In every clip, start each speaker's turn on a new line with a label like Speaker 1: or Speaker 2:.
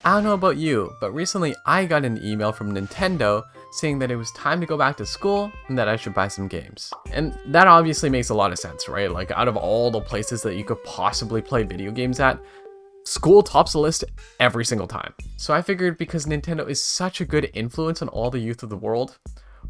Speaker 1: I don't know about you, but recently I got an email from Nintendo saying that it was time to go back to school and that I should buy some games. And that obviously makes a lot of sense, right? Like, out of all the places that you could possibly play video games at, school tops the list every single time. So I figured, because Nintendo is such a good influence on all the youth of the world,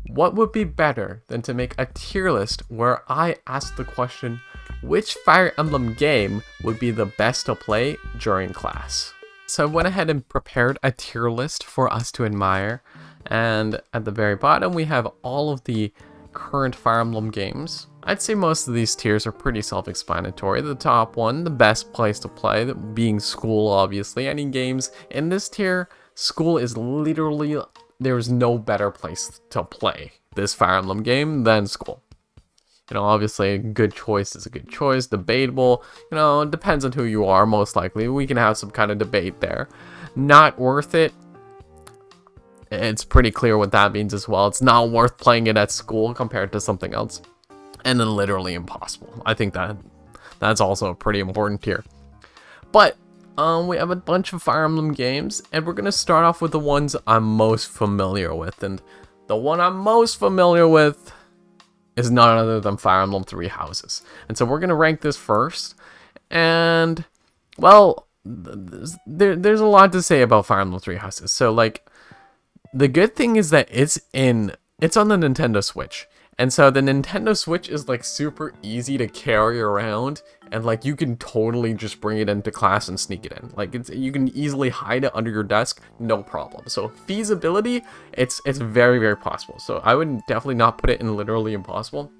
Speaker 1: what would be better than to make a tier list where I ask the question, which Fire Emblem game would be the best to play during class? So I went ahead and prepared a tier list for us to admire, and at the very bottom we have all of the current Fire Emblem games. I'd say most of these tiers are pretty self-explanatory. The top one, the best place to play, being school, obviously. Any games in this tier, school is literally, there's no better place to play this Fire Emblem game than school. You know, obviously a good choice is a good choice, debatable, you know, it depends on who you are, most likely. We can have some kind of debate there. Not worth it. It's pretty clear what that means as well. It's not worth playing it at school compared to something else. And then literally impossible. I think that's also a pretty important tier. But we have a bunch of Fire Emblem games, and we're going to start off with the ones I'm most familiar with. And the one I'm most familiar with is none other than Fire Emblem Three Houses. And so we're going to rank this first. And, well, there's a lot to say about Fire Emblem Three Houses. So, like, the good thing is that it's on the Nintendo Switch. And so the Nintendo Switch is, like, super easy to carry around, and, like, you can totally just bring it into class and sneak it in. Like, you can easily hide it under your desk, no problem. So feasibility, it's very, very possible. So I would definitely not put it in literally impossible.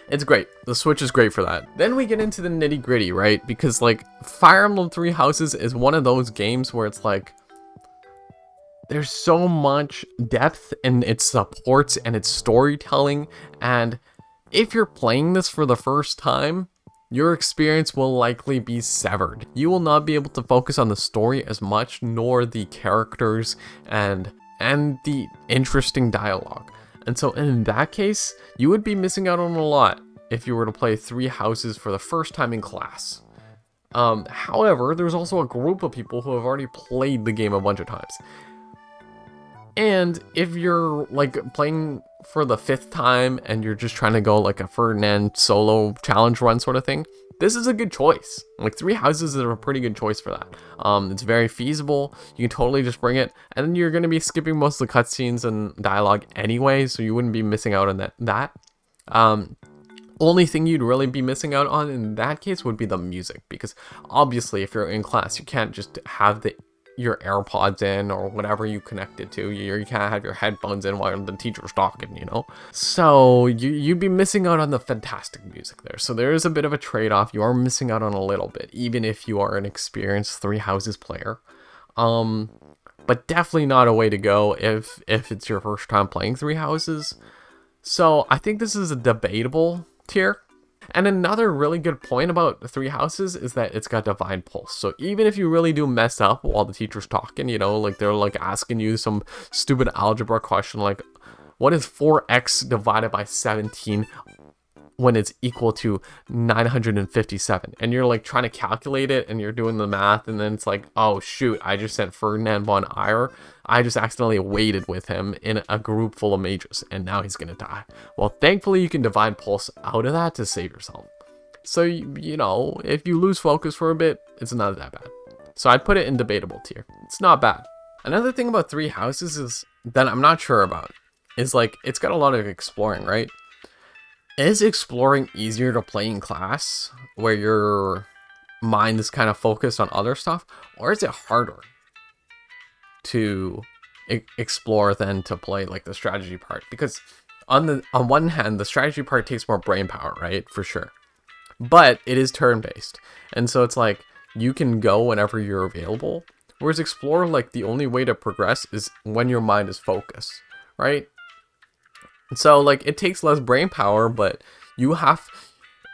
Speaker 1: It's great. The Switch is great for that. Then we get into the nitty gritty, right? Because, like, Fire Emblem Three Houses is one of those games where it's like, there's so much depth in its supports and its storytelling, and if you're playing this for the first time, your experience will likely be severed. You will not be able to focus on the story as much, nor the characters and the interesting dialogue. And so in that case, you would be missing out on a lot if you were to play Three Houses for the first time in class. However, there's also a group of people who have already played the game a bunch of times. And if you're, like, playing for the 5th time and you're just trying to go like a Ferdinand solo challenge run sort of thing, this is a good choice. Like, Three Houses is a pretty good choice for that. It's very feasible. You can totally just bring it, and then you're going to be skipping most of the cutscenes and dialogue anyway, so you wouldn't be missing out on that. Only thing you'd really be missing out on in that case would be the music, because obviously if you're in class, you can't just have your AirPods in or whatever you connect it to. You can't have your headphones in while the teacher's talking, you know? So you'd be missing out on the fantastic music there. So there is a bit of a trade-off. You are missing out on a little bit, even if you are an experienced Three Houses player. But definitely not a way to go if it's your first time playing Three Houses. So I think this is a debatable tier. And another really good point about Three Houses is that it's got Divine Pulse. So even if you really do mess up while the teacher's talking, you know, like they're like asking you some stupid algebra question like, what is 4x divided by 17 when it's equal to 957? And you're like trying to calculate it and you're doing the math, and then it's like, oh shoot, I just sent Ferdinand von Eyre. I just accidentally waited with him in a group full of mages, and now he's gonna die. Well, thankfully you can Divine Pulse out of that to save yourself. So, you know, if you lose focus for a bit, it's not that bad. So I'd put it in debatable tier. It's not bad. Another thing about Three Houses is that I'm not sure about is, like, it's got a lot of exploring, right? Is exploring easier to play in class, where your mind is kind of focused on other stuff, or is it harder to explore than to play like the strategy part? Because on one hand, the strategy part takes more brain power, right? For sure. But it is turn-based, and so it's like you can go whenever you're available. Whereas explore, like, the only way to progress is when your mind is focused, right? So, like, it takes less brain power, but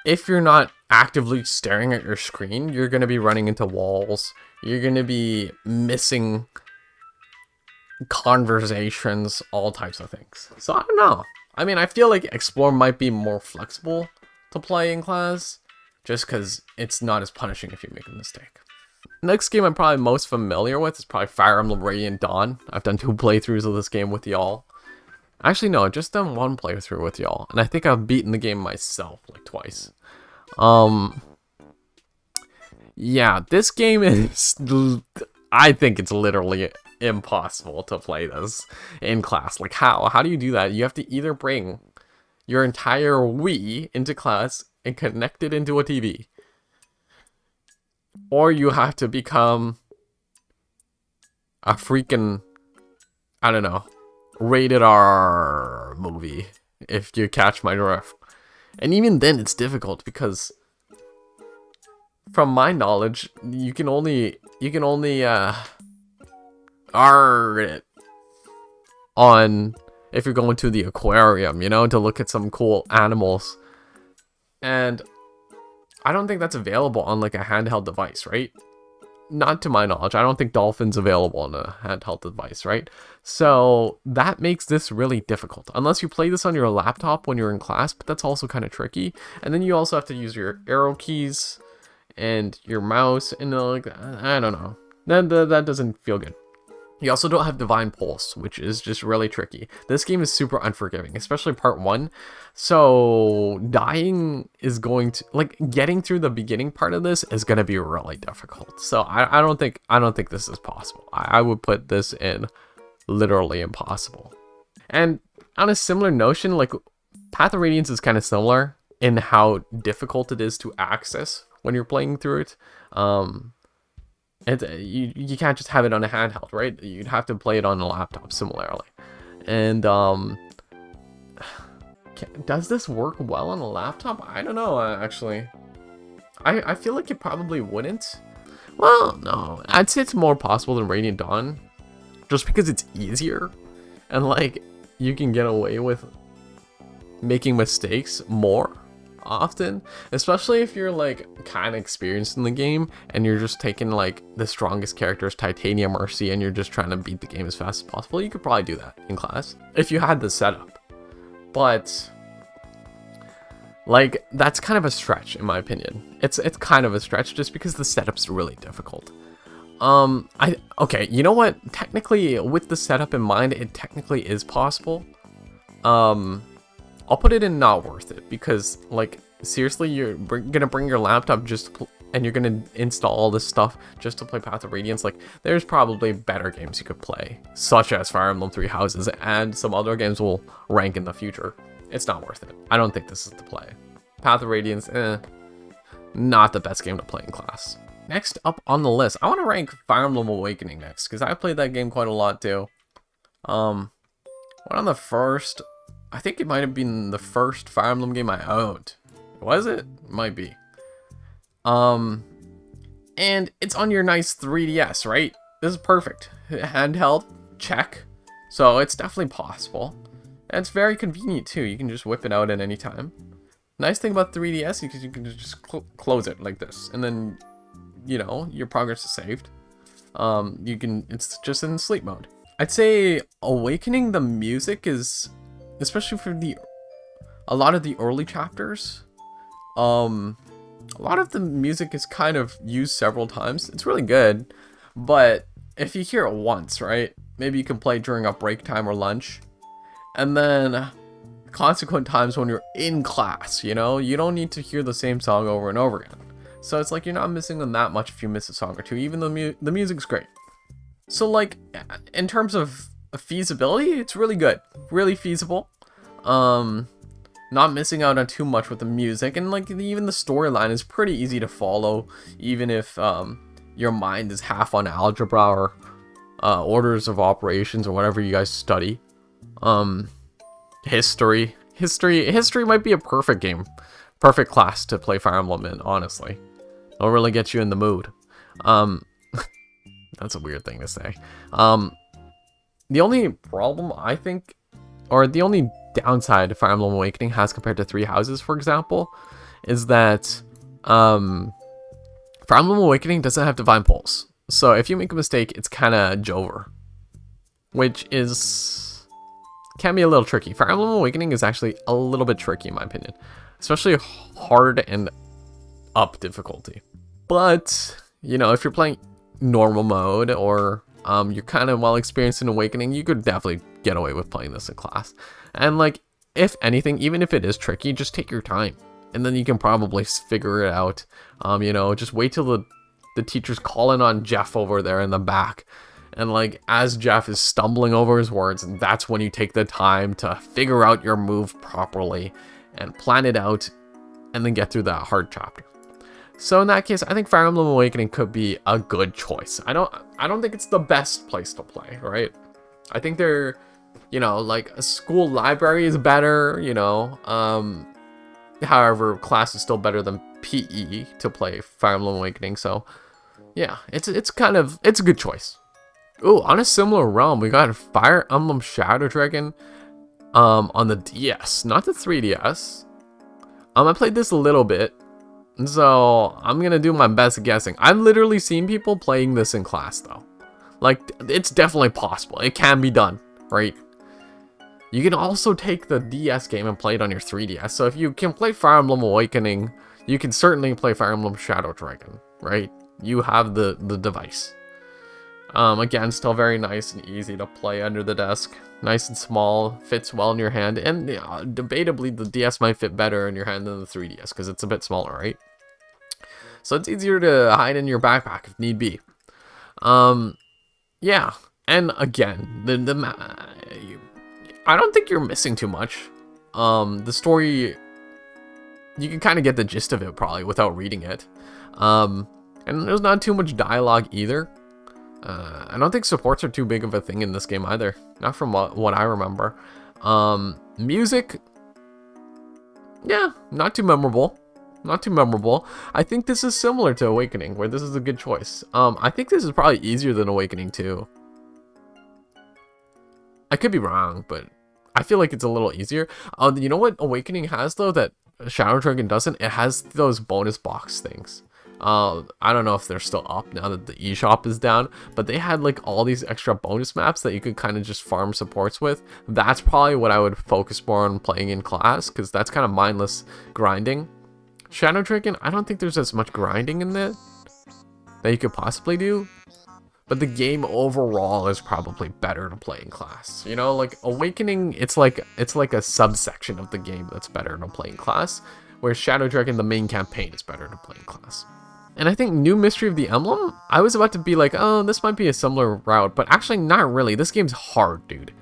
Speaker 1: if you're not actively staring at your screen, you're going to be running into walls. You're going to be missing conversations, all types of things. So, I don't know. I mean, I feel like Explore might be more flexible to play in class, just because it's not as punishing if you make a mistake. Next game I'm probably most familiar with is probably Fire Emblem Radiant Dawn. I've done 2 playthroughs of this game with y'all. Actually, no, I've just done 1 playthrough with y'all. And I think I've beaten the game myself, like, twice. Yeah, this game is... I think it's literally impossible to play this in class. Like, how? How do you do that? You have to either bring your entire Wii into class and connect it into a TV. Or you have to become a freaking, I don't know, rated R movie, if you catch my drift. And even then it's difficult because from my knowledge, you can only R it on if you're going to the aquarium, you know, to look at some cool animals. And I don't think that's available on like a handheld device, right? Not to my knowledge. I don't think Dolphin's available on a handheld device, right? So that makes this really difficult. Unless you play this on your laptop when you're in class, but that's also kind of tricky. And then you also have to use your arrow keys and your mouse, and like, I don't know. That doesn't feel good. You also don't have Divine Pulse, which is just really tricky. This game is super unforgiving, especially part 1. So dying is going to, like, getting through the beginning part of this is going to be really difficult. So I don't think this is possible. I would put this in literally impossible. And on a similar notion, like, Path of Radiance is kind of similar in how difficult it is to access when you're playing through it. You can't just have it on a handheld, right? You'd have to play it on a laptop similarly. And does this work well on a laptop? I don't know, actually. I feel like it probably wouldn't. Well, no, I'd say it's more possible than Radiant Dawn, just because it's easier and like you can get away with making mistakes more often, especially if you're like kind of experienced in the game and you're just taking like the strongest characters, Titania, Mercy, and you're just trying to beat the game as fast as possible. You could probably do that in class if you had the setup, but like that's kind of a stretch in my opinion. It's kind of a stretch just because the setup's really difficult. Okay, you know what, technically with the setup in mind, it technically is possible. I'll put it in not worth it, because like seriously, you're gonna bring your laptop and you're gonna install all this stuff just to play Path of Radiance. Like, there's probably better games you could play, such as Fire Emblem 3 Houses, and some other games will rank in the future. It's not worth it. I don't think this is the play. Path of Radiance, not the best game to play in class. Next up on the list, I want to rank Fire Emblem Awakening next, because I played that game quite a lot too. One on the first, I think it might have been the first Fire Emblem game I owned. Was it? Might be. And it's on your nice 3DS, right? This is perfect. Handheld, check. So it's definitely possible. And it's very convenient too. You can just whip it out at any time. Nice thing about 3DS is you can just close it like this, and then, you know, your progress is saved. It's just in sleep mode. I'd say Awakening, the music is, especially for a lot of the early chapters, a lot of the music is kind of used several times. It's really good, but if you hear it once, right, maybe you can play during a break time or lunch, and then consequent times when you're in class, you know, you don't need to hear the same song over and over again. So it's like you're not missing them that much if you miss a song or two, even though the music's great. So like, in terms of feasibility, it's really good, really feasible. Not missing out on too much with the music, and like even the storyline is pretty easy to follow, even if your mind is half on algebra or orders of operations or whatever you guys study. History might be a perfect class to play Fire Emblem in, honestly. It'll really get you in the mood. That's a weird thing to say. The only problem, I think, or the only downside Fire Emblem Awakening has compared to 3 Houses, for example, is that Fire Emblem Awakening doesn't have Divine Pulse. So if you make a mistake, it's kind of Jover, which can be a little tricky. Fire Emblem Awakening is actually a little bit tricky in my opinion, especially hard and up difficulty. But, you know, if you're playing normal mode, or you're kind of well experienced in Awakening, you could definitely get away with playing this in class. And like, if anything, even if it is tricky, just take your time, and then you can probably figure it out. You know, just wait till the teacher's calling on Jeff over there in the back, and like, as Jeff is stumbling over his words, and that's when you take the time to figure out your move properly and plan it out, and then get through that hard chapter. So in that case, I think Fire Emblem Awakening could be a good choice. I don't think it's the best place to play, right? I think they're, you know, like, a school library is better, you know. However, class is still better than PE to play Fire Emblem Awakening. So yeah, it's a good choice. Ooh, on a similar realm, we got Fire Emblem Shadow Dragon on the DS, not the 3DS. I played this a little bit, so I'm gonna do my best guessing. I've literally seen people playing this in class though. Like, it's definitely possible. It can be done, right? You can also take the DS game and play it on your 3DS. So if you can play Fire Emblem Awakening, you can certainly play Fire Emblem Shadow Dragon, right? You have the device. Again, still very nice and easy to play under the desk. Nice and small, fits well in your hand, and debatably the DS might fit better in your hand than the 3DS because it's a bit smaller, right? So it's easier to hide in your backpack if need be. Yeah, and again, I don't think you're missing too much. The story, you can kind of get the gist of it probably without reading it. And there's not too much dialogue either. I don't think supports are too big of a thing in this game either. Not from what I remember. Music, yeah, not too memorable. Not too memorable. I think this is similar to Awakening, where this is a good choice. I think this is probably easier than Awakening too. I could be wrong, but I feel like it's a little easier. You know what Awakening has though that Shadow Dragon doesn't? It has those bonus box things. I don't know if they're still up now that the eShop is down, but they had like all these extra bonus maps that you could kind of just farm supports with. That's probably what I would focus more on playing in class, because that's kind of mindless grinding. Shadow Dragon, I don't think there's as much grinding in it that you could possibly do, but the game overall is probably better to play in class. You know, like Awakening, it's like a subsection of the game that's better to play in class, whereas Shadow Dragon, the main campaign, is better to play in class. And I think New Mystery of the Emblem, I was about to be like, oh, this might be a similar route, but actually not really. This game's hard, dude.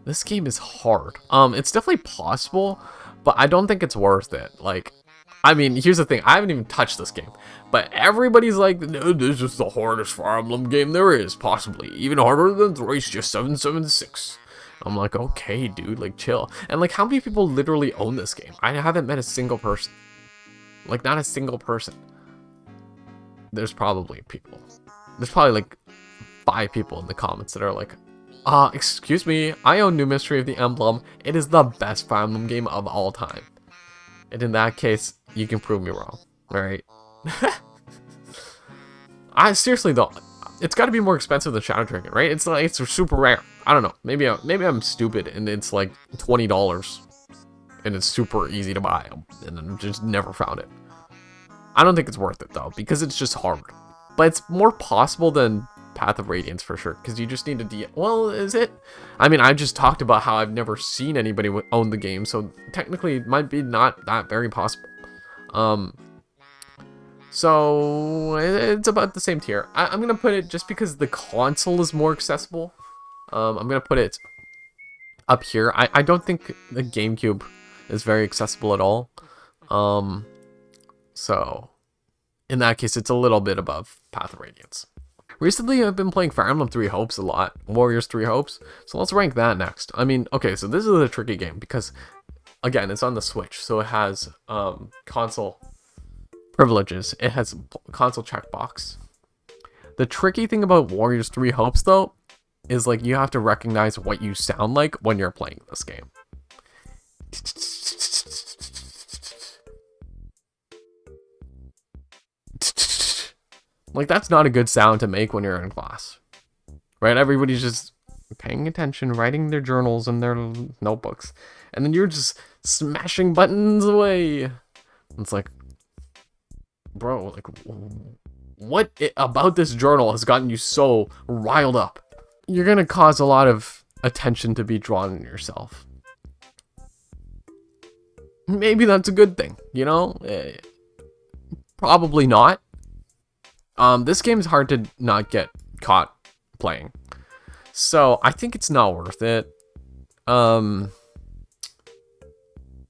Speaker 1: This game is hard. It's definitely possible, but I don't think it's worth it. Like, I mean, here's the thing. I haven't even touched this game, but everybody's like, no, this is the hardest Fire Emblem game there is, possibly. Even harder than Thracia 776. I'm like, okay, dude, like, chill. And like, how many people literally own this game? I haven't met a single person. Like, not a single person. There's probably people. There's probably like 5 people in the comments that are like, excuse me, I own New Mystery of the Emblem. It is the best Fire Emblem game of all time. And in that case, you can prove me wrong. Alright? I seriously though, it's got to be more expensive than Shadow Dragon, right? It's like, it's super rare. I don't know. Maybe I'm stupid and it's like $20 and it's super easy to buy, and I just never found it. I don't think it's worth it though, because it's just hard. But it's more possible than Path of Radiance for sure, because you just need to well, is it? I mean, I just talked about how I've never seen anybody own the game, so technically it might be not that very possible. So it's about the same tier. I'm gonna put it, just because the console is more accessible, I'm gonna put it up here. I don't think the GameCube is very accessible at all. So in that case, it's a little bit above Path of Radiance. Recently, I've been playing Fire Emblem 3 Hopes a lot. Warriors 3 Hopes. So let's rank that next. I mean, okay, so this is a tricky game because, again, it's on the Switch. So it has console privileges. It has console checkbox. The tricky thing about Warriors 3 Hopes, though, is like you have to recognize what you sound like when you're playing this game. Like, that's not a good sound to make when you're in class, right? Everybody's just paying attention, writing their journals and their notebooks, and then you're just smashing buttons away. It's like, bro, like, about this journal has gotten you so riled up? You're gonna cause a lot of attention to be drawn on yourself. Maybe that's a good thing, you know? Probably not. This game is hard to not get caught playing. So I think it's not worth it. The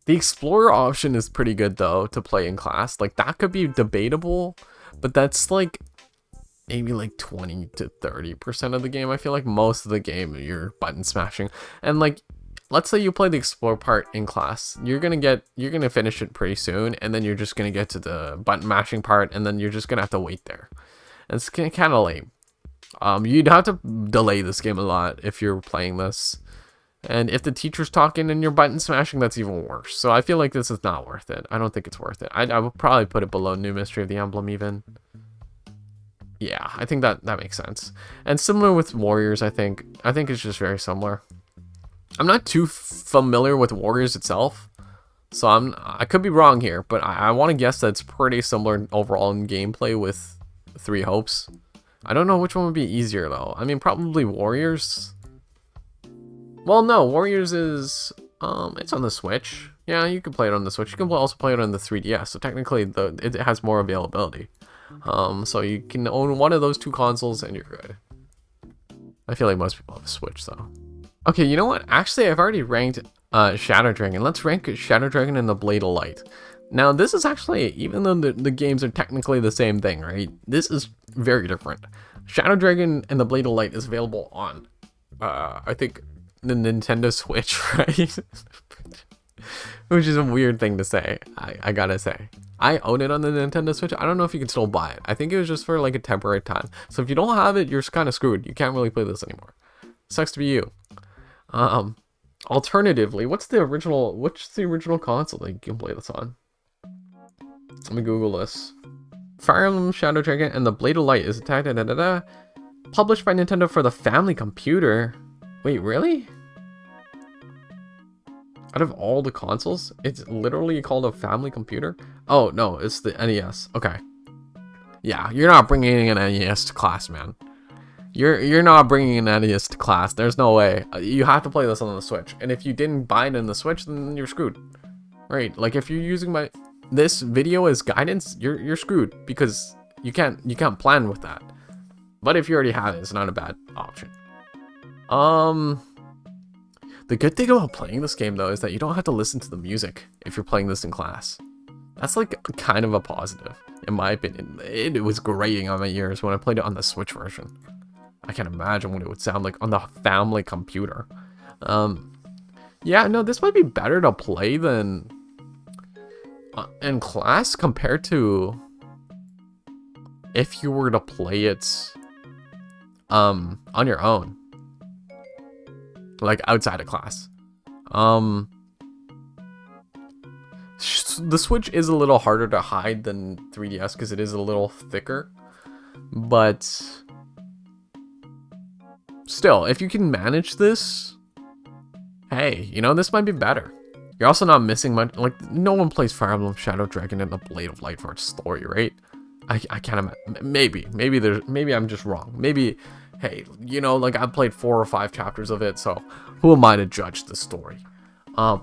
Speaker 1: Explorer option is pretty good though to play in class. Like that could be debatable, but that's like maybe like 20 to 30% of the game. I feel like most of the game you're button smashing. And like, let's say you play the Explore part in class. You're gonna finish it pretty soon, and then you're just gonna get to the button mashing part, and then you're just gonna have to wait there. And it's kind of lame. You'd have to delay this game a lot if you're playing this. And if the teacher's talking and you're button smashing, that's even worse. So I feel like this is not worth it. I don't think it's worth it. I would probably put it below New Mystery of the Emblem even. Yeah, I think that makes sense. And similar with Warriors, I think it's just very similar. I'm not too familiar with Warriors itself, so I could be wrong here, but I want to guess that it's pretty similar overall in gameplay with Three Hopes. I don't know which one would be easier though. I mean, probably Warriors. Well, no, Warriors is it's on the Switch. Yeah, you can play it on the Switch. You can also play it on the 3DS. So technically, it has more availability. So you can own one of those two consoles and you're good. I feel like most people have a Switch though. Okay, you know what? Actually, I've already ranked Shadow Dragon. Let's rank Shadow Dragon and the Blade of Light. Now, this is actually, even though the games are technically the same thing, right? This is very different. Shadow Dragon and the Blade of Light is available on, I think, the Nintendo Switch, right? Which is a weird thing to say, I gotta say. I own it on the Nintendo Switch. I don't know if you can still buy it. I think it was just for like a temporary time. So if you don't have it, you're kind of screwed. You can't really play this anymore. Sucks to be you. Alternatively, what's the original console that you can play this on? Let me Google this. Fire Emblem Shadow Dragon and the Blade of Light is attacked. Published by Nintendo for the family computer. Wait, really? Out of all the consoles, it's literally called a family computer? Oh, no, it's the NES. Okay. Yeah, you're not bringing an NES to class, man. You're not bringing an NES to class. There's no way. You have to play this on the Switch. And if you didn't buy it in the Switch, then you're screwed. Right? Like if you're using this video as guidance, you're screwed because you can't plan with that. But if you already have it, it's not a bad option. The good thing about playing this game though is that you don't have to listen to the music if you're playing this in class. That's like kind of a positive, in my opinion. It was grating on my ears when I played it on the Switch version. I can't imagine what it would sound like on the family computer. Yeah, no, this might be better to play than in class compared to if you were to play it on your own, like outside of class. The Switch is a little harder to hide than 3DS because it is a little thicker, but still, if you can manage this, hey, you know, this might be better. You're also not missing much. Like, no one plays Fire Emblem Shadow Dragon and the Blade of Light for its story, right? I can't imagine. Maybe I'm just wrong. Maybe, hey, you know, like I've played 4 or 5 chapters of it, so who am I to judge the story? I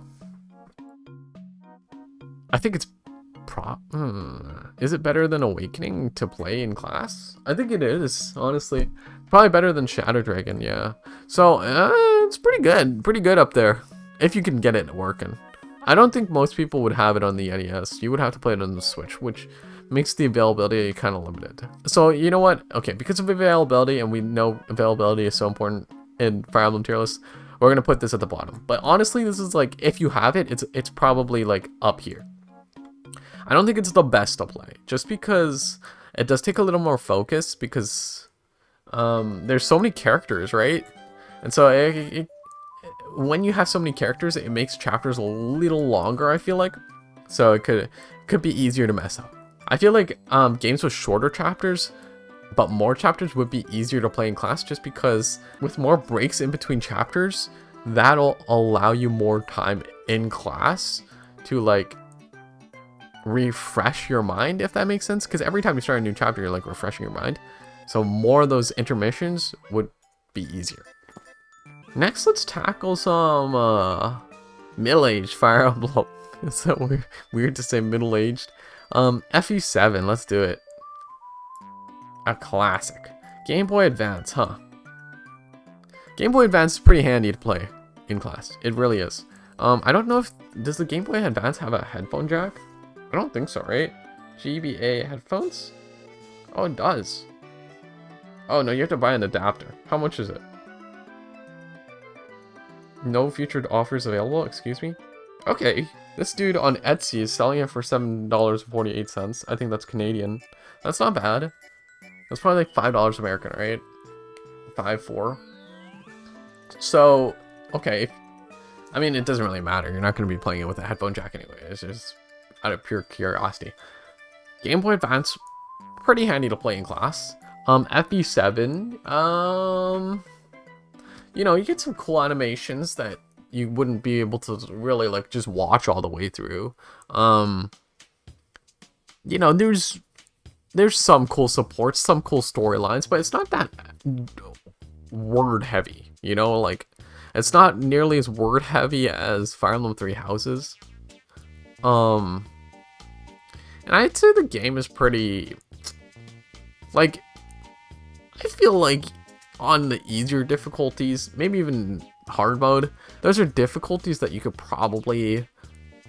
Speaker 1: think it's is it better than Awakening to play in class? I think it is, honestly. Probably better than Shadow Dragon, yeah. So, it's pretty good up there. If you can get it working. I don't think most people would have it on the NES. You would have to play it on the Switch, which makes the availability kind of limited. So, you know what? Okay, because of availability, and we know availability is so important in Fire Emblem tier list, we're going to put this at the bottom. But honestly, this is like, if you have it, it's probably like up here. I don't think it's the best to play, just because it does take a little more focus, because there's so many characters, right? And so when you have so many characters, it makes chapters a little longer, I feel like. So it could be easier to mess up. I feel like games with shorter chapters, but more chapters would be easier to play in class, just because with more breaks in between chapters, that'll allow you more time in class to like refresh your mind, if that makes sense, because every time you start a new chapter, you're like refreshing your mind. So more of those intermissions would be easier. Next, let's tackle some middle-aged Fire Emblem. Is that weird to say middle-aged? FE7, let's do it. A classic. Game Boy Advance, huh? Game Boy Advance is pretty handy to play in class. It really is. I don't know if... Does the Game Boy Advance have a headphone jack? I don't think so, right? GBA headphones? Oh, it does. Oh, no, you have to buy an adapter. How much is it? No featured offers available? Excuse me? Okay. This dude on Etsy is selling it for $7.48. I think that's Canadian. That's not bad. That's probably like $5 American, right? 5.4. So, okay. I mean, it doesn't really matter. You're not going to be playing it with a headphone jack anyway. It's just out of pure curiosity. Game Boy Advance, pretty handy to play in class. FE7, you know, you get some cool animations that you wouldn't be able to really like just watch all the way through. You know, there's some cool supports, some cool storylines, but it's not that word heavy, you know, like it's not nearly as word heavy as Fire Emblem Three Houses. And I'd say the game is pretty, like, I feel like on the easier difficulties, maybe even hard mode, those are difficulties that you could probably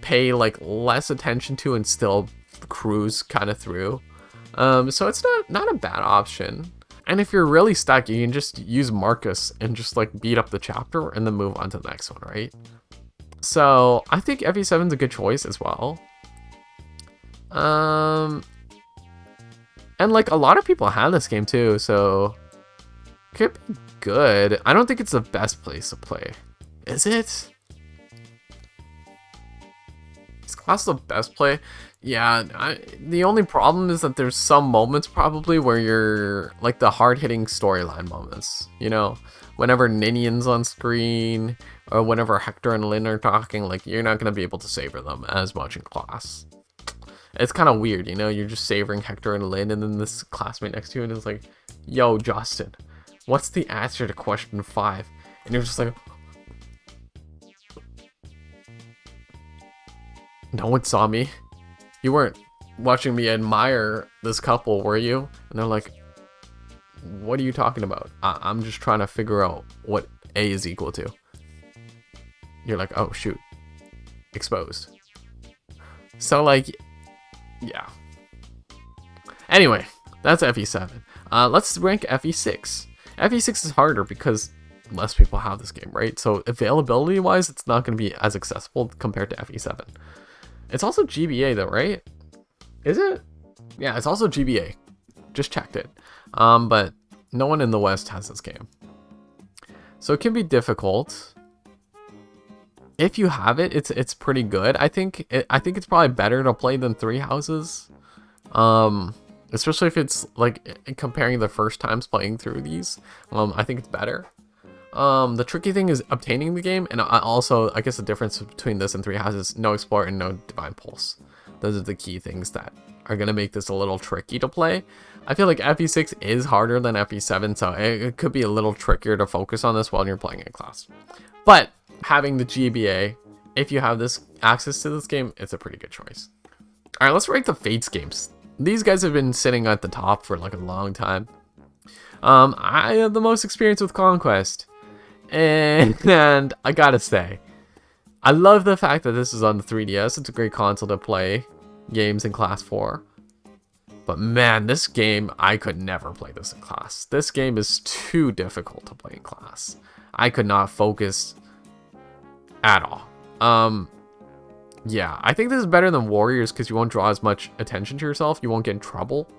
Speaker 1: pay like less attention to and still cruise kind of through. So it's not a bad option. And if you're really stuck, you can just use Marcus and just like beat up the chapter and then move on to the next one, right? So I think FE7 is a good choice as well. And like a lot of people have this game too, so could be good. I don't think it's the best place to play. Is it? Is class the best play? Yeah, the only problem is that there's some moments probably where you're like the hard-hitting storyline moments, you know, whenever Ninian's on screen or whenever Hector and Lynn are talking, like you're not going to be able to savor them as much in class. It's kind of weird, you know, you're just savoring Hector and Lynn and then this classmate next to you and it's like, yo, Justin, what's the answer to question 5? And you're just like, no one saw me. You weren't watching me admire this couple, were you? And they're like, what are you talking about? I'm just trying to figure out what A is equal to. You're like, oh, shoot. Exposed. So, like, yeah. Anyway, that's FE7. Let's rank FE6. FE6 is harder because less people have this game, right? So, availability-wise, it's not going to be as accessible compared to FE7. It's also GBA though, right? Is it? Yeah, it's also GBA. Just checked it. But no one in the West has this game. So it can be difficult. If you have it, it's pretty good. I think it's probably better to play than Three Houses. Especially if it's like comparing the first times playing through these. I think it's better. The tricky thing is obtaining the game, and I guess the difference between this and Three Houses, no Explore and no Divine Pulse. Those are the key things that are going to make this a little tricky to play. I feel like FE6 is harder than FE7, so it could be a little trickier to focus on this while you're playing in class. But having the GBA, if you have this access to this game, it's a pretty good choice. Alright, let's rank the Fates games. These guys have been sitting at the top for like a long time. I have the most experience with Conquest. And I gotta say, I love the fact that this is on the 3DS. It's a great console to play games in class for. But man, this game, I could never play this in class. This game is too difficult to play in class. I could not focus at all. Yeah, I think this is better than Warriors because you won't draw as much attention to yourself. You won't get in trouble.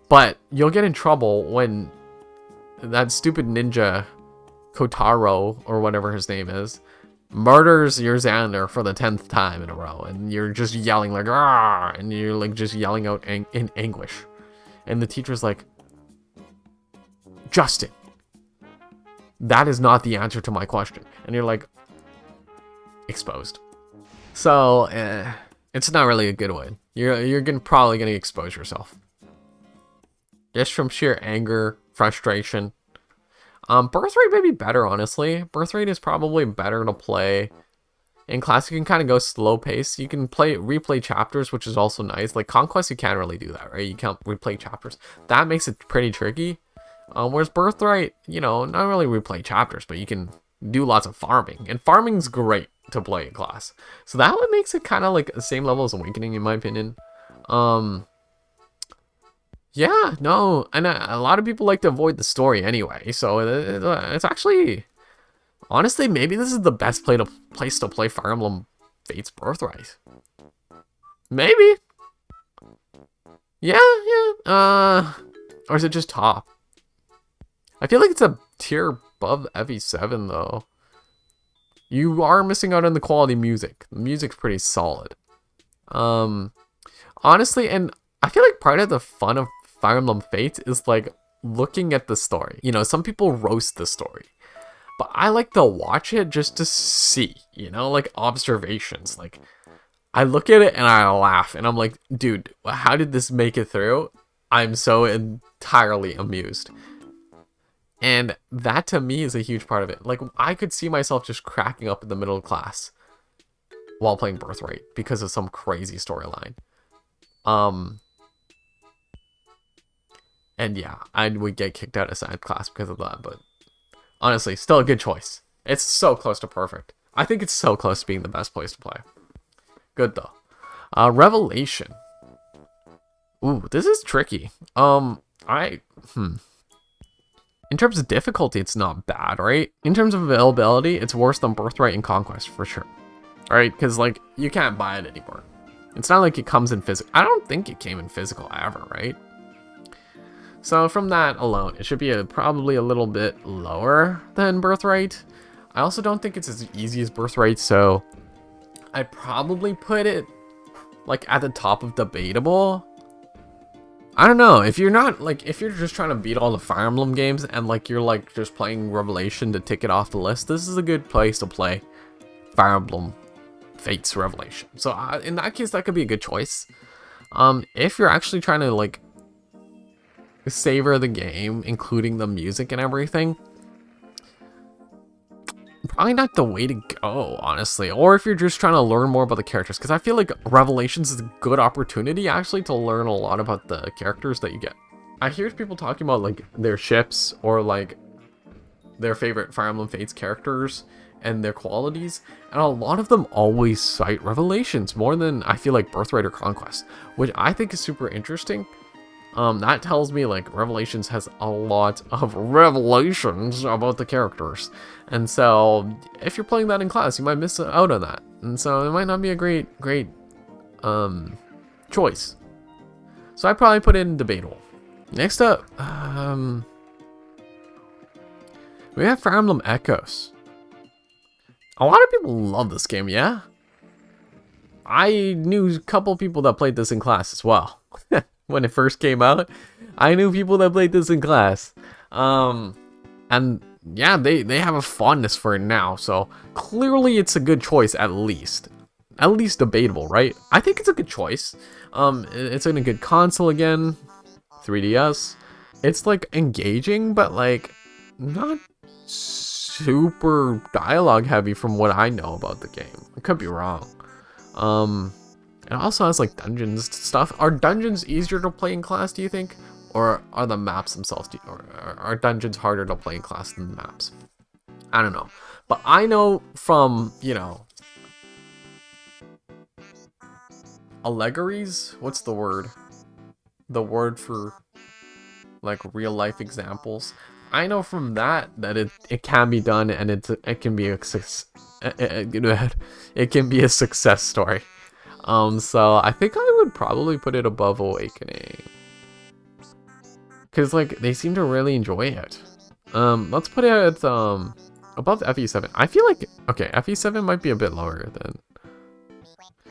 Speaker 1: But you'll get in trouble when that stupid ninja Kotaro, or whatever his name is, murders your Xander for the 10th time in a row, and you're just yelling like, "Argh!" and you're like just yelling out in anguish. And the teacher's like, Justin, that is not the answer to my question. And you're like, exposed. So, It's not really a good win. You're probably gonna expose yourself. Just from sheer anger, frustration. Birthright may be better, honestly. Birthright is probably better to play. In Classic, you can kind of go slow pace. You can replay chapters, which is also nice. Like Conquest, you can't really do that, right? You can't replay chapters. That makes it pretty tricky. Whereas Birthright, you know, not really replay chapters, but you can do lots of farming. And farming's great to play in class. So that one makes it kind of like the same level as Awakening, in my opinion. Yeah, no, and a lot of people like to avoid the story anyway. So it's actually... Honestly, maybe this is the best place to play Fire Emblem Fates Birthright. Maybe. Yeah. Or is it just top? I feel like it's a tier above FE7 though. You are missing out on the quality music. The music's pretty solid. Honestly, and I feel like part of the fun of Fire Emblem Fates is like looking at the story. You know, some people roast the story. But I like to watch it just to see, you know, like observations. Like, I look at it and I laugh and I'm like, dude, how did this make it through? I'm so entirely amused. And that to me is a huge part of it. Like, I could see myself just cracking up in the middle of class while playing Birthright because of some crazy storyline. And yeah, I would get kicked out of science class because of that, but honestly, still a good choice. It's so close to perfect. I think it's so close to being the best place to play. Good though. Revelation. Ooh, this is tricky. In terms of difficulty, it's not bad, right? In terms of availability, it's worse than Birthright and Conquest for sure. Alright, because like, you can't buy it anymore. It's not like it comes in physical. I don't think it came in physical ever, right? So from that alone, it should be probably a little bit lower than Birthright. I also don't think it's as easy as Birthright, so I'd probably put it like at the top of debatable. I don't know, if you're not like, if you're just trying to beat all the Fire Emblem games and like you're like just playing Revelation to tick it off the list, this is a good place to play Fire Emblem Fates Revelation. So in that case, that could be a good choice. If you're actually trying to like savor the game, including the music and everything, probably not the way to go, honestly. Or if you're just trying to learn more about the characters, because I feel like Revelations is a good opportunity actually to learn a lot about the characters that you get. I hear people talking about like their ships or like their favorite Fire Emblem Fates characters and their qualities, and a lot of them always cite Revelations more than I feel like Birthright or Conquest, which I think is super interesting. That tells me like Revelations has a lot of revelations about the characters, and so if you're playing that in class, you might miss out on that, and so it might not be a great choice. So I probably put it in debatable. Next up, we have Fire Emblem Echoes. A lot of people love this game, yeah? I knew a couple people that played this in class as well. When it first came out, I knew people that played this in class. And yeah, they have a fondness for it now, so clearly it's a good choice, at least debatable, right? I think it's a good choice. It's in a good console again, 3DS. It's like engaging, but like not super dialogue heavy from what I know about the game. I could be wrong. It also has like dungeons stuff. Are dungeons easier to play in class, do you think? Or are the maps themselves, or are dungeons harder to play in class than the maps? I don't know. But I know from, you know, allegories, what's the word? The word for like real life examples. I know from that it can be done, and it can be a success. It can be a success story. So I think I would probably put it above Awakening, because like they seem to really enjoy it. Let's put it at above FE7. I feel like, okay, FE7 might be a bit lower than,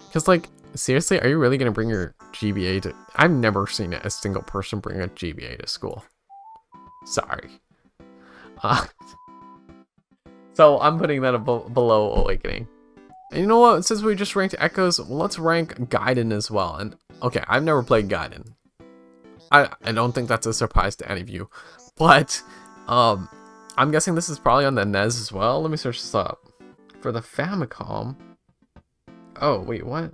Speaker 1: because like seriously, are you really gonna bring your GBA to? I've never seen a single person bring a GBA to school. Sorry. So I'm putting that below Awakening. And you know what? Since we just ranked Echoes, well, let's rank Gaiden as well. And okay, I've never played Gaiden. I don't think that's a surprise to any of you. But I'm guessing this is probably on the NES as well. Let me search this up. For the Famicom. Oh, wait, what?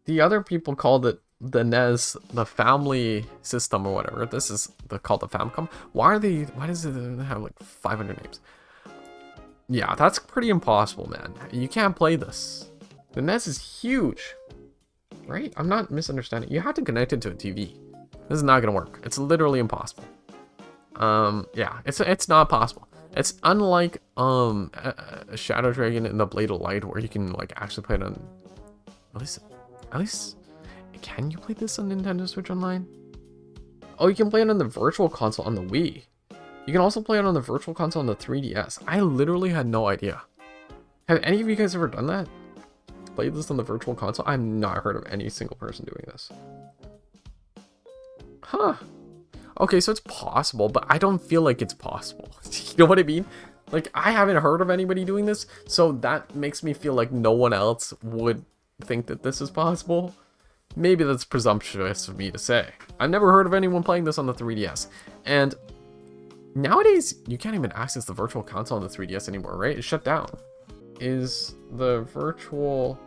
Speaker 1: The other people called it the NES, the family system or whatever. This is called the Famicom. Why does it have like 500 names? Yeah, that's pretty impossible, man. You can't play this. The NES is huge, right? I'm not misunderstanding. You have to connect it to a TV. This is not gonna work. It's literally impossible. Yeah, it's not possible. It's unlike Shadow Dragon and the Blade of Light, where you can like actually play it on at least can you play this on Nintendo Switch Online? Oh, you can play it on the Virtual Console on the Wii. You can also play it on the Virtual Console on the 3DS. I literally had no idea. Have any of you guys ever done that? Played this on the Virtual Console? I've not heard of any single person doing this. Huh. Okay, so it's possible, but I don't feel like it's possible. You know what I mean? Like, I haven't heard of anybody doing this, so that makes me feel like no one else would think that this is possible. Maybe that's presumptuous of me to say. I've never heard of anyone playing this on the 3DS. And nowadays, you can't even access the Virtual Console on the 3DS anymore, right? It's shut down. Is the Virtual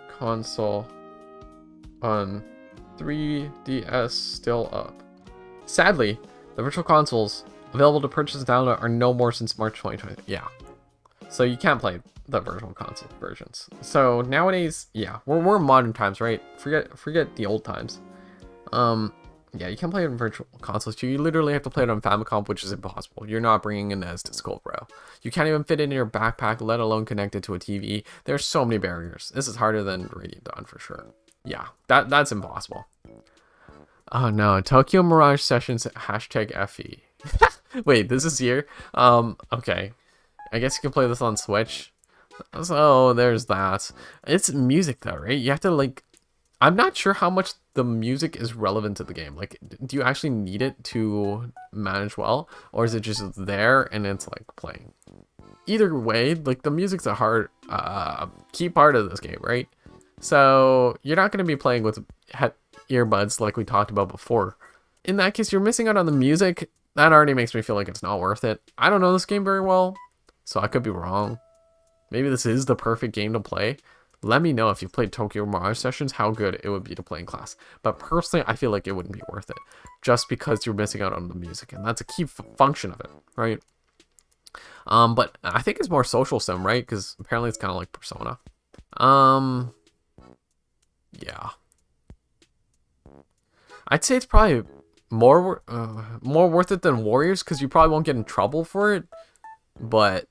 Speaker 1: Console on 3DS still up? Sadly, the Virtual Consoles available to purchase and download are no more since March 2020. Yeah. So you can't play the Virtual Console versions. So nowadays, yeah, we're modern times, right? Forget the old times. Yeah, you can play it on Virtual Consoles too. You literally have to play it on Famicom, which is impossible. You're not bringing a NES to school, bro. You can't even fit it in your backpack, let alone connect it to a TV. There's so many barriers. This is harder than Radiant Dawn for sure. Yeah, that's impossible. Oh no, Tokyo Mirage Sessions #FE. Wait, this is here? Okay. I guess you can play this on Switch. So there's that. It's music though, right? You have to like, I'm not sure how much the music is relevant to the game. Like, do you actually need it to manage well? Or is it just there and it's like playing? Either way, like the music's a hard key part of this game, right? So you're not going to be playing with earbuds like we talked about before. In that case, you're missing out on the music. That already makes me feel like it's not worth it. I don't know this game very well, so I could be wrong. Maybe this is the perfect game to play. Let me know if you've played Tokyo Mirage Sessions, how good it would be to play in class. But personally, I feel like it wouldn't be worth it, just because you're missing out on the music, and that's a key function of it, right? But I think it's more social sim, right? Because apparently it's kind of like Persona. Yeah. I'd say it's probably more worth it than Warriors, because you probably won't get in trouble for it. But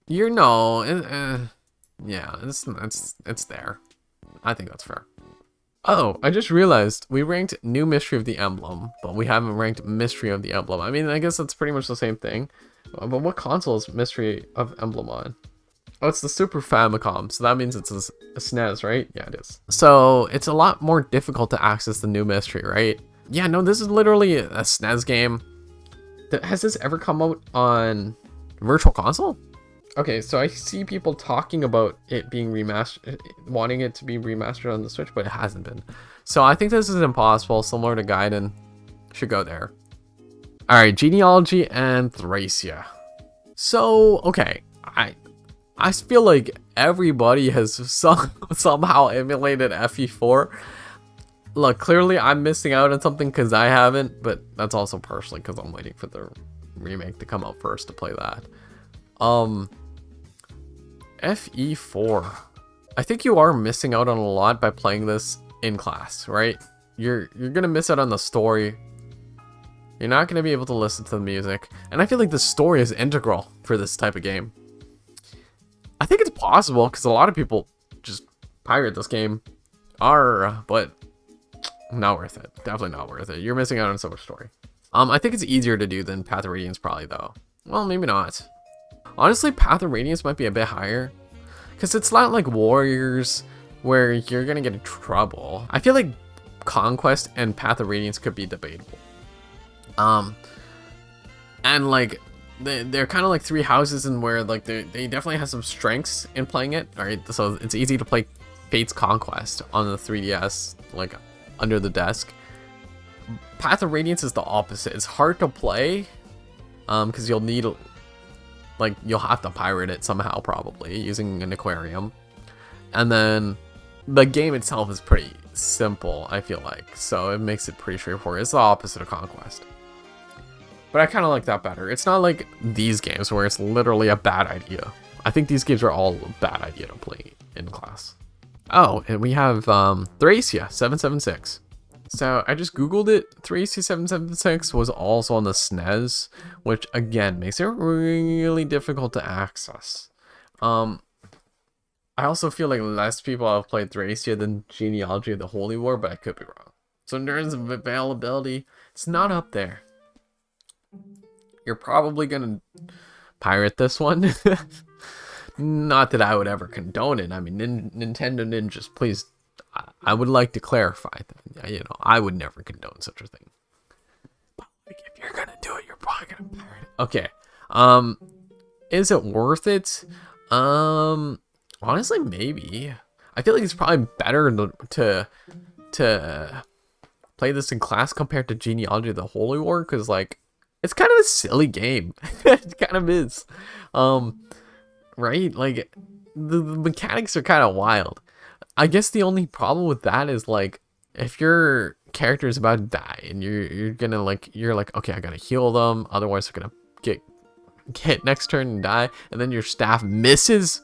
Speaker 1: you know, yeah, it's there. I think that's fair. Oh, I just realized we ranked New Mystery of the Emblem, but we haven't ranked Mystery of the Emblem. I mean, I guess that's pretty much the same thing. But what console is Mystery of Emblem on? Oh, it's the Super Famicom, so that means it's a SNES, right? Yeah, it is. So it's a lot more difficult to access the New Mystery, right? Yeah, no, this is literally a SNES game. Has this ever come out on Virtual Console? Okay, so I see people talking about it being remastered, wanting it to be remastered on the Switch, but it hasn't been. So I think this is impossible, similar to Gaiden. Should go there. Alright, Genealogy and Thracia. So, okay, I feel like everybody has somehow emulated FE4. Look, clearly I'm missing out on something because I haven't, but that's also partially because I'm waiting for the remake to come out first to play that. FE4. I think you are missing out on a lot by playing this in class, right? You're gonna miss out on the story. You're not gonna be able to listen to the music, and I feel like the story is integral for this type of game. I think it's possible because a lot of people just pirate this game, but not worth it. Definitely not worth it. You're missing out on so much story. I think it's easier to do than Path of Radiance probably though. Well, maybe not. Honestly, Path of Radiance might be a bit higher because it's not like Warriors where you're gonna get in trouble. I feel like Conquest and Path of Radiance could be debatable. And like they're kind of like three houses, and where like they definitely have some strengths in playing it. All right, so it's easy to play Fate's Conquest on the 3DS, like under the desk. Path of Radiance is the opposite. It's hard to play, because you'll need, like, you'll have to pirate it somehow, probably using an aquarium, and then the game itself is pretty simple, I feel like, so it makes it pretty straightforward. It's the opposite of Conquest. But I kind of like that better. It's not like these games where it's literally a bad idea. I think these games are all a bad idea to play in class. Oh, and we have Thracia 776. So I just googled it. Thracia 776 was also on the SNES, which again makes it really difficult to access. I also feel like less people have played Thracia than Genealogy of the Holy War, but I could be wrong. So in terms of availability, it's not up there. You're probably gonna pirate this one. Not that I would ever condone it. I mean, Nintendo Ninjas, please. I would like to clarify that, you know, I would never condone such a thing. But like, if you're gonna do it, you're probably gonna pirate it. Okay. Is it worth it? Honestly, maybe. I feel like it's probably better to play this in class compared to Genealogy of the Holy War, because like, it's kind of a silly game. It kind of is. Right? Like, the mechanics are kind of wild. I guess the only problem with that is, like, if your character is about to die and you're like, okay, I gotta heal them, otherwise they're gonna get hit next turn and die, and then your staff misses,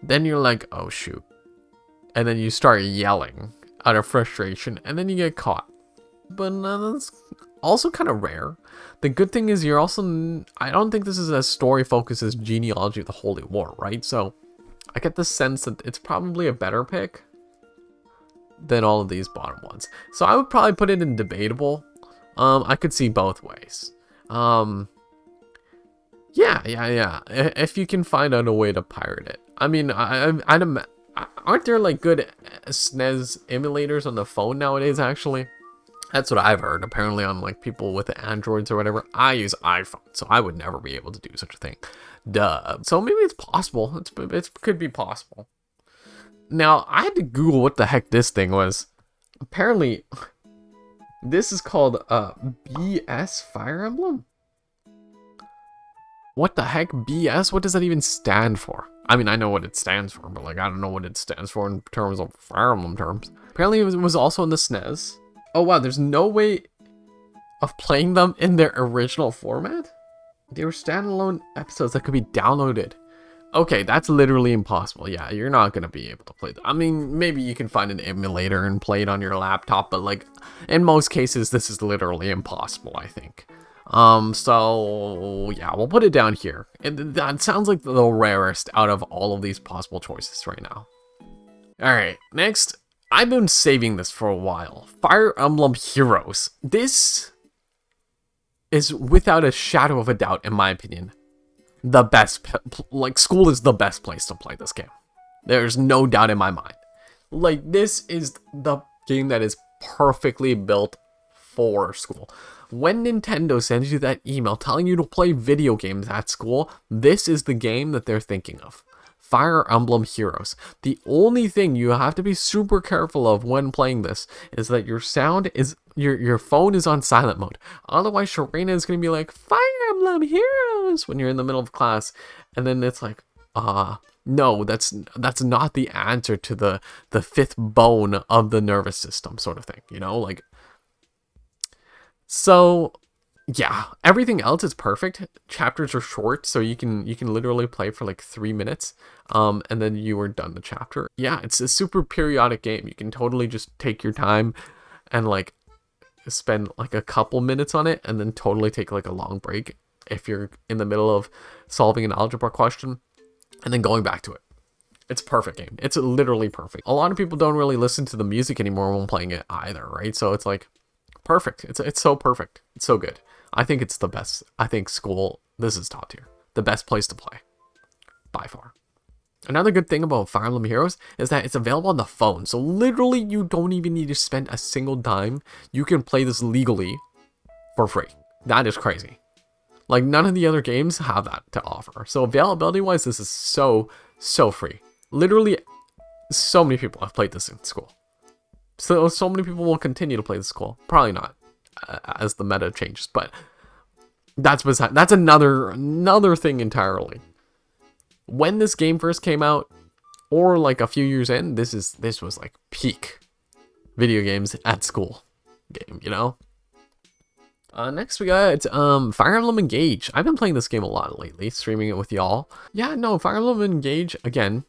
Speaker 1: then you're like, oh shoot. And then you start yelling out of frustration, and then you get caught. But that's also kind of rare. The good thing is you're also, I don't think this is as story focused as Genealogy of the Holy War, right? So I get the sense that it's probably a better pick than all of these bottom ones. So I would probably put it in debatable. I could see both ways. Yeah. If you can find out a way to pirate it. I mean, aren't there like good SNES emulators on the phone nowadays, actually? That's what I've heard. Apparently on like people with Androids or whatever. I use iPhone, so I would never be able to do such a thing. Duh. So maybe it's possible. It could be possible. Now, I had to Google what the heck this thing was. Apparently, this is called BS Fire Emblem? What the heck? BS? What does that even stand for? I mean, I know what it stands for, but like, I don't know what it stands for in terms of Fire Emblem terms. Apparently, it was also in the SNES. Oh wow, there's no way of playing them in their original format? They were standalone episodes that could be downloaded. Okay, that's literally impossible. Yeah, you're not going to be able to play them. I mean, maybe you can find an emulator and play it on your laptop, but like, in most cases, this is literally impossible, I think. So yeah, we'll put it down here. That sounds like the rarest out of all of these possible choices right now. Alright, next. I've been saving this for a while. Fire Emblem Heroes. This is without a shadow of a doubt, in my opinion, the best. Like, school is the best place to play this game. There's no doubt in my mind. Like, this is the game that is perfectly built for school. When Nintendo sends you that email telling you to play video games at school, this is the game that they're thinking of. Fire Emblem Heroes. The only thing you have to be super careful of when playing this is that your sound is, your phone is on silent mode. Otherwise, Sharena is going to be like, Fire Emblem Heroes, when you're in the middle of class. And then it's like, no, that's not the answer to the fifth bone of the nervous system sort of thing, you know, like. So yeah, everything else is perfect. Chapters are short, so you can literally play for like 3 minutes, and then you are done the chapter. Yeah, it's a super periodic game. You can totally just take your time and like spend like a couple minutes on it, and then totally take like a long break if you're in the middle of solving an algebra question, and then going back to it. It's a perfect game. It's literally perfect. A lot of people don't really listen to the music anymore when playing it either, right? So it's like perfect. It's so perfect. It's so good. I think it's the best. I think school, this is top tier. The best place to play. By far. Another good thing about Fire Emblem Heroes is that it's available on the phone. So literally you don't even need to spend a single dime. You can play this legally for free. That is crazy. Like, none of the other games have that to offer. So availability-wise, this is so free. Literally, so many people have played this in school. So many people will continue to play this school. Probably not, as the meta changes, but that's another thing entirely. When this game first came out, or like a few years in, this was like peak video games at school game, you know? Next we got Fire Emblem Engage. I've been playing this game a lot lately, streaming it with y'all. Yeah, no, Fire Emblem Engage, again,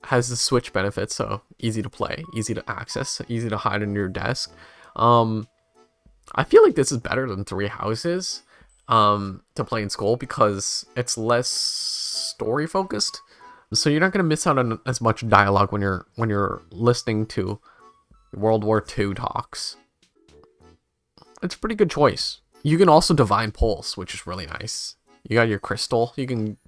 Speaker 1: has the Switch benefits, so easy to play, easy to access, easy to hide in your desk. I feel like this is better than Three Houses to play in school because it's less story focused. So you're not gonna miss out on as much dialogue when you're listening to World War II talks. It's a pretty good choice. You can also Divine Pulse, which is really nice. You got your crystal. You can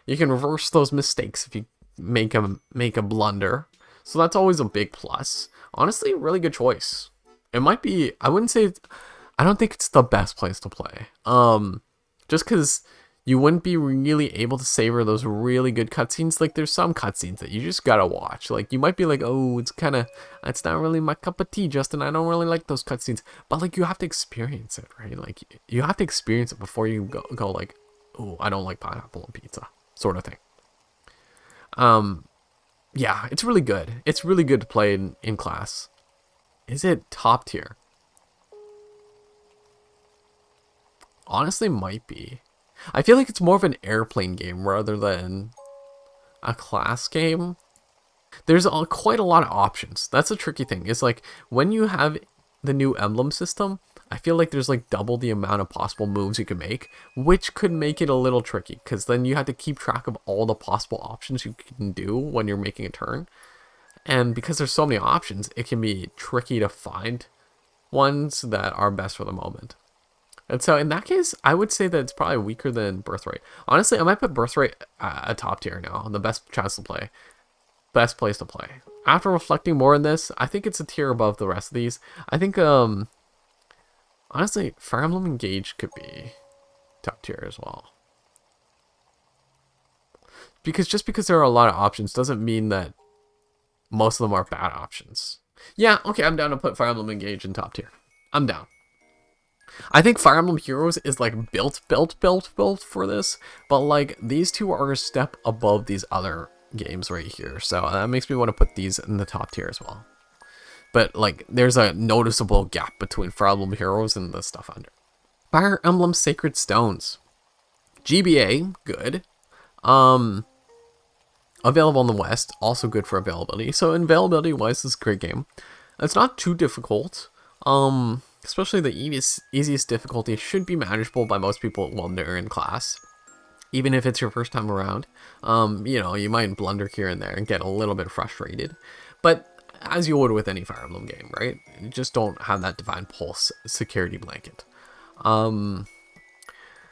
Speaker 1: reverse those mistakes if you make a blunder. So that's always a big plus. Honestly, really good choice. It might be, I don't think it's the best place to play. Just because you wouldn't be really able to savor those really good cutscenes. Like, there's some cutscenes that you just gotta watch. Like, you might be like, oh, it's not really my cup of tea, Justin. I don't really like those cutscenes. But, like, you have to experience it, right? Like, you have to experience it before you go like, oh, I don't like pineapple on pizza, sort of thing. Yeah, it's really good. It's really good to play in class. Is it top tier? Honestly, might be. I feel like it's more of an airplane game rather than a class game. There's quite a lot of options. That's the tricky thing. Is like when you have the new emblem system, I feel like there's like double the amount of possible moves you can make, which could make it a little tricky because then you have to keep track of all the possible options you can do when you're making a turn. And because there's so many options, it can be tricky to find ones that are best for the moment. And so in that case, I would say that it's probably weaker than Birthright. Honestly, I might put Birthright at top tier now. The best chance to play. Best place to play. After reflecting more on this, I think it's a tier above the rest of these. I think, honestly, Fire Emblem Engage could be top tier as well. Because just because there are a lot of options doesn't mean that most of them are bad options. Yeah, okay, I'm down to put Fire Emblem Engage in top tier. I'm down. I think Fire Emblem Heroes is like built for this, but like these two are a step above these other games right here, so that makes me want to put these in the top tier as well. But like there's a noticeable gap between Fire Emblem Heroes and the stuff under. Fire Emblem Sacred Stones, GBA, good. Available in the West, also good for availability. So availability wise, this is a great game. It's not too difficult. Especially the easiest difficulty should be manageable by most people while they're in class. Even if it's your first time around, you know, you might blunder here and there and get a little bit frustrated. But as you would with any Fire Emblem game, right? You just don't have that Divine Pulse security blanket.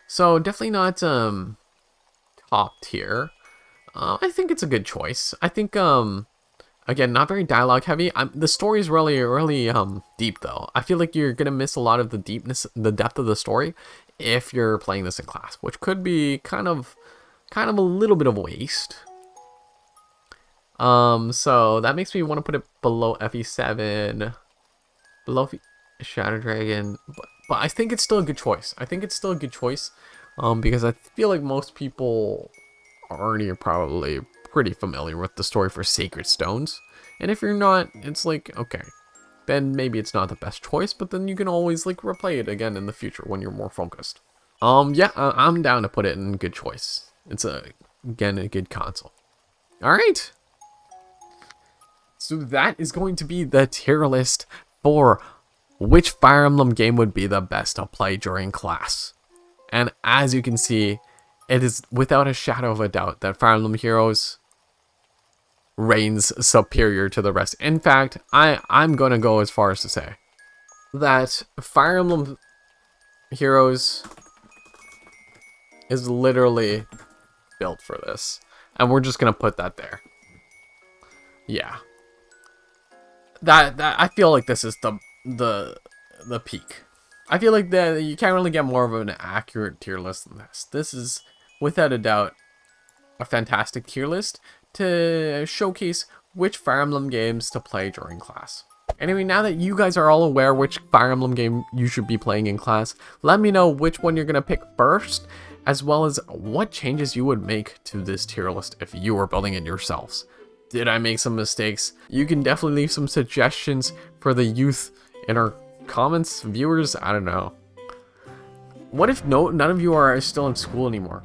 Speaker 1: So definitely not top tier. I think it's a good choice. I think again, not very dialogue heavy. The story is really deep though. I feel like you're gonna miss a lot of the depth of the story if you're playing this in class, which could be kind of a little bit of waste. So that makes me want to put it below FE7, below Shadow Dragon, but I think it's still a good choice. Because I feel like most people already are probably pretty familiar with the story for Sacred Stones, and if you're not, it's like, okay, then maybe it's not the best choice, but then you can always like replay it again in the future when you're more focused. Yeah, I'm down to put it in good choice. It's again a good console. All right, so that is going to be the tier list for which Fire Emblem game would be the best to play during class. And as you can see, it is without a shadow of a doubt that Fire Emblem Heroes reigns superior to the rest. In fact, I'm going to go as far as to say that Fire Emblem Heroes is literally built for this. And we're just going to put that there. Yeah. That I feel like this is the peak. I feel like that you can't really get more of an accurate tier list than this. This is, without a doubt, a fantastic tier list to showcase which Fire Emblem games to play during class. Anyway, now that you guys are all aware which Fire Emblem game you should be playing in class, let me know which one you're going to pick first, as well as what changes you would make to this tier list if you were building it yourselves. Did I make some mistakes? You can definitely leave some suggestions for the youth in our comments, viewers, I don't know. What if none of you are still in school anymore?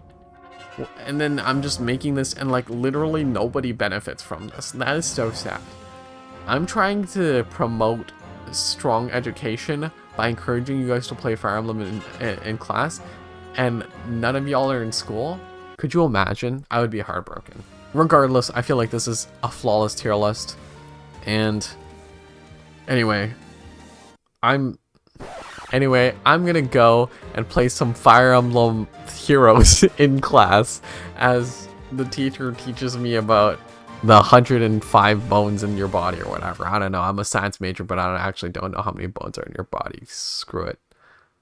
Speaker 1: And then I'm just making this and like literally nobody benefits from this. That is so sad. I'm trying to promote strong education by encouraging you guys to play Fire Emblem in class, and none of y'all are in school. Could you imagine? I would be heartbroken. Regardless, I feel like this is a flawless tier list. And anyway, I'm gonna go and play some Fire Emblem Heroes in class as the teacher teaches me about the 105 bones in your body or whatever. I don't know. I'm a science major, but I actually don't know how many bones are in your body. Screw it.